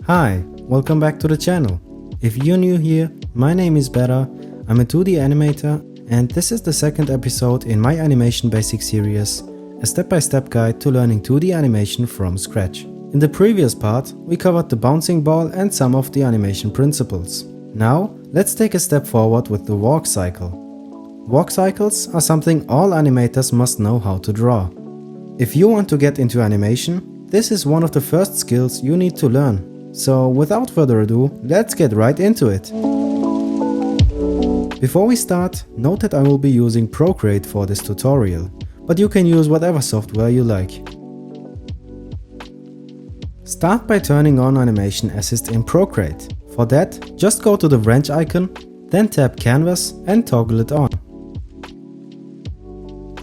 Hi, welcome back to the channel. If you're new here, my name is Bera, I'm a 2D animator, and this is the second episode in my animation basics series, a step-by-step guide to learning 2D animation from scratch. In the previous part, we covered the bouncing ball and some of the animation principles. Now, let's take a step forward with the walk cycle. Walk cycles are something all animators must know how to draw. If you want to get into animation, this is one of the first skills you need to learn. So without further ado, let's get right into it. Before we start, note that I will be using Procreate for this tutorial, but you can use whatever software you like. Start by turning on Animation Assist in Procreate. For that, just go to the wrench icon, then tap Canvas and toggle it on.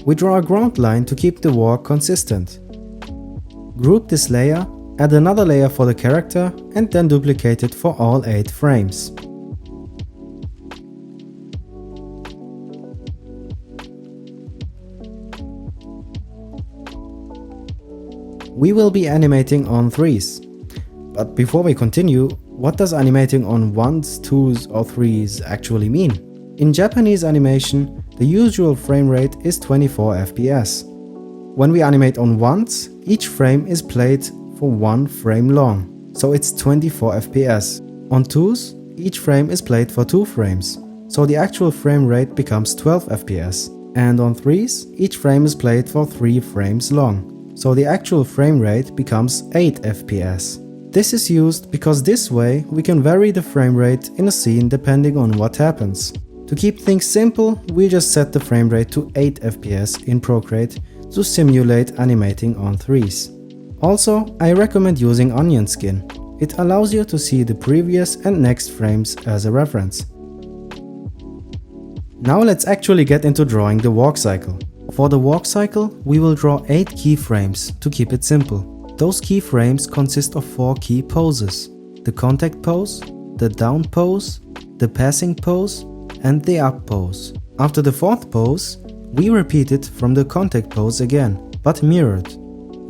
We draw a ground line to keep the walk consistent. Group this layer, add another layer for the character and then duplicate it for all 8 frames. We will be animating on 3s. But before we continue, what does animating on 1s, 2s or 3s actually mean? In Japanese animation, the usual frame rate is 24 FPS. When we animate on 1s, each frame is played for 1 frame long, so it's 24 FPS. On 2s, each frame is played for 2 frames, so the actual frame rate becomes 12 FPS. And on 3s, each frame is played for 3 frames long, so the actual frame rate becomes 8 FPS. This is used because this way we can vary the frame rate in a scene depending on what happens. To keep things simple, we just set the frame rate to 8 FPS in Procreate to simulate animating on 3s. Also, I recommend using onion skin. It allows you to see the previous and next frames as a reference. Now let's actually get into drawing the walk cycle. For the walk cycle, we will draw 8 keyframes to keep it simple. Those keyframes consist of 4 key poses: the contact pose, the down pose, the passing pose, and the up pose. After the 4th pose, we repeat it from the contact pose again, but mirrored.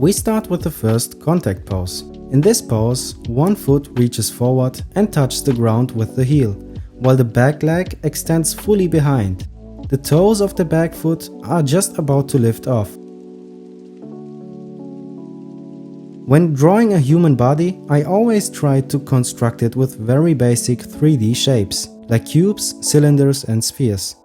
We start with the first contact pose. In this pose, one foot reaches forward and touches the ground with the heel, while the back leg extends fully behind. The toes of the back foot are just about to lift off. When drawing a human body, I always try to construct it with very basic 3D shapes, like cubes, cylinders and spheres.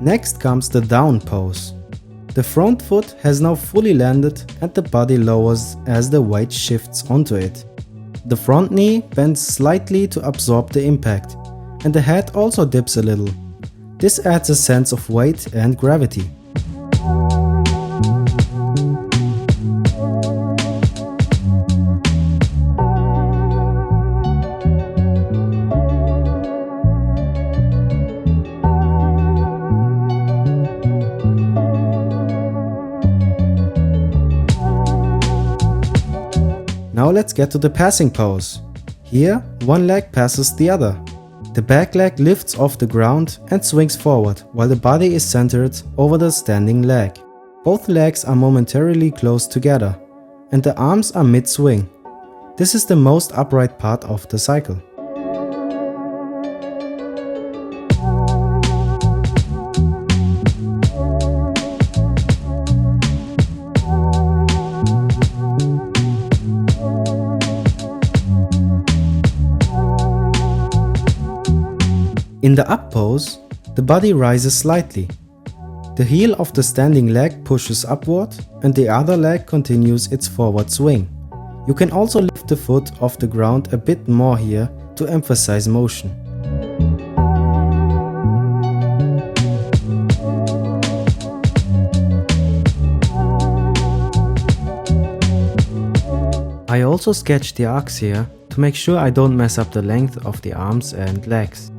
Next comes the down pose. The front foot has now fully landed and the body lowers as the weight shifts onto it. The front knee bends slightly to absorb the impact, and the head also dips a little. This adds a sense of weight and gravity. Now let's get to the passing pose. Here, one leg passes the other. The back leg lifts off the ground and swings forward, while the body is centered over the standing leg. Both legs are momentarily close together, and the arms are mid-swing. This is the most upright part of the cycle. In the up pose, the body rises slightly. The heel of the standing leg pushes upward and the other leg continues its forward swing. You can also lift the foot off the ground a bit more here to emphasize motion. I also sketched the arcs here to make sure I don't mess up the length of the arms and legs.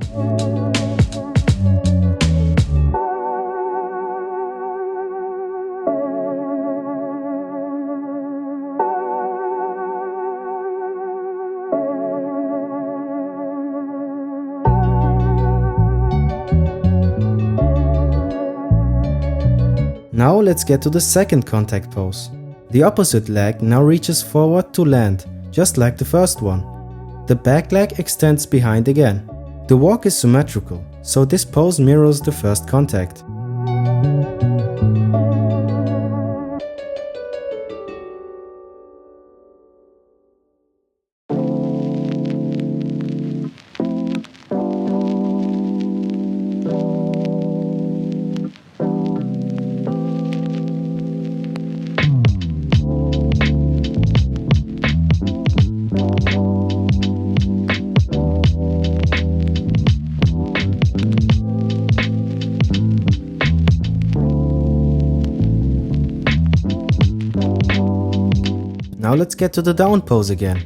Now let's get to the second contact pose. The opposite leg now reaches forward to land, just like the first one. The back leg extends behind again. The walk is symmetrical, so this pose mirrors the first contact. Now let's get to the down pose again.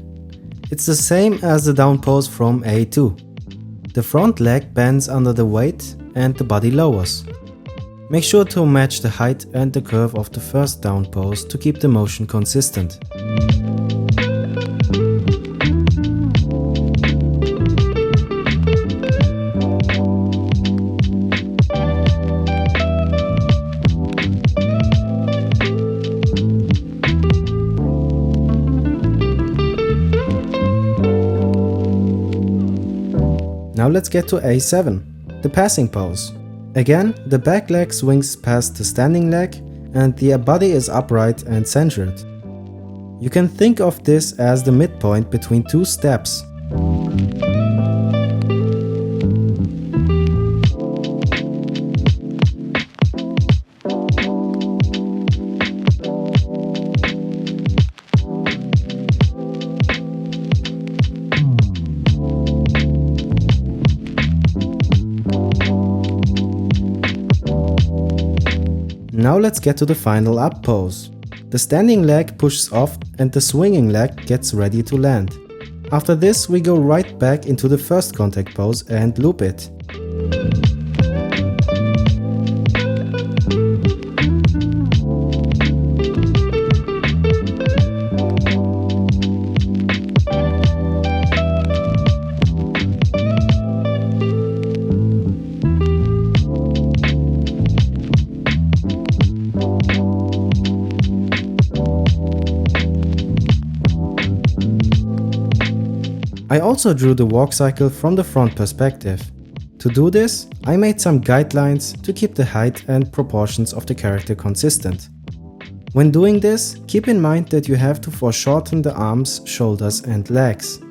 It's the same as the down pose from A2. The front leg bends under the weight and the body lowers. Make sure to match the height and the curve of the first down pose to keep the motion consistent. Now let's get to A7, the passing pose. Again, the back leg swings past the standing leg and the body is upright and centered. You can think of this as the midpoint between two steps. Now let's get to the final up pose. The standing leg pushes off and the swinging leg gets ready to land. After this we go right back into the first contact pose and loop it. I also drew the walk cycle from the front perspective. To do this, I made some guidelines to keep the height and proportions of the character consistent. When doing this, keep in mind that you have to foreshorten the arms, shoulders and legs.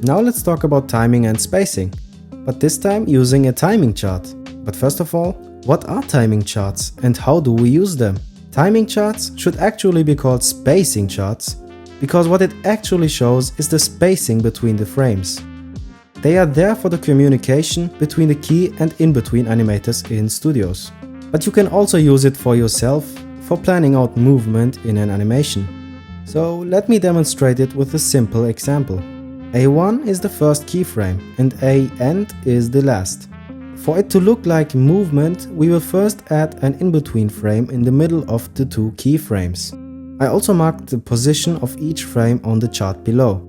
Now let's talk about timing and spacing, but this time using a timing chart. But first of all, what are timing charts and how do we use them? Timing charts should actually be called spacing charts, because what it actually shows is the spacing between the frames. They are there for the communication between the key and in-between animators in studios. But you can also use it for yourself for planning out movement in an animation. So let me demonstrate it with a simple example. A1 is the first keyframe and A end is the last. For it to look like movement, we will first add an in-between frame in the middle of the two keyframes. I also marked the position of each frame on the chart below.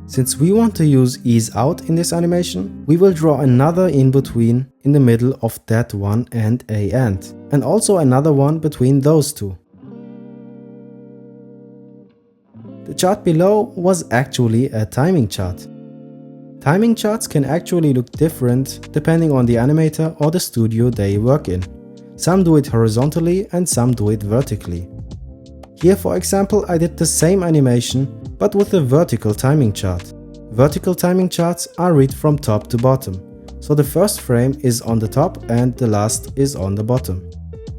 Since we want to use ease out in this animation, we will draw another in-between in the middle of that one and A end, and also another one between those two. The chart below was actually a timing chart. Timing charts can actually look different depending on the animator or the studio they work in. Some do it horizontally and some do it vertically. Here, for example, I did the same animation but with a vertical timing chart. Vertical timing charts are read from top to bottom, so the first frame is on the top and the last is on the bottom.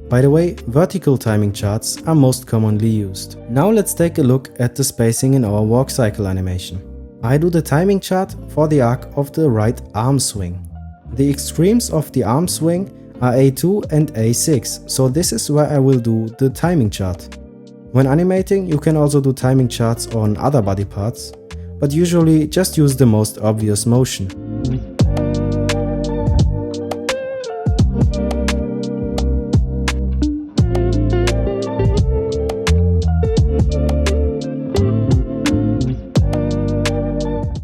By the way, vertical timing charts are most commonly used. Now let's take a look at the spacing in our walk cycle animation. I do the timing chart for the arc of the right arm swing. The extremes of the arm swing are A2 and A6, so this is where I will do the timing chart. When animating, you can also do timing charts on other body parts, but usually just use the most obvious motion.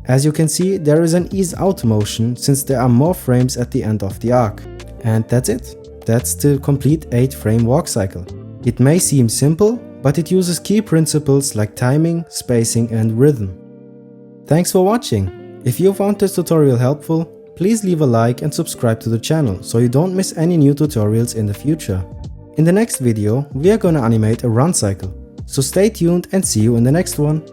As you can see, there is an ease out motion since there are more frames at the end of the arc. And that's it. That's the complete 8-frame walk cycle. It may seem simple, but it uses key principles like timing, spacing and rhythm. Thanks for watching. If you found this tutorial helpful, please leave a like and subscribe to the channel so you don't miss any new tutorials in the future. In the next video, we are gonna animate a run cycle. So stay tuned and see you in the next one.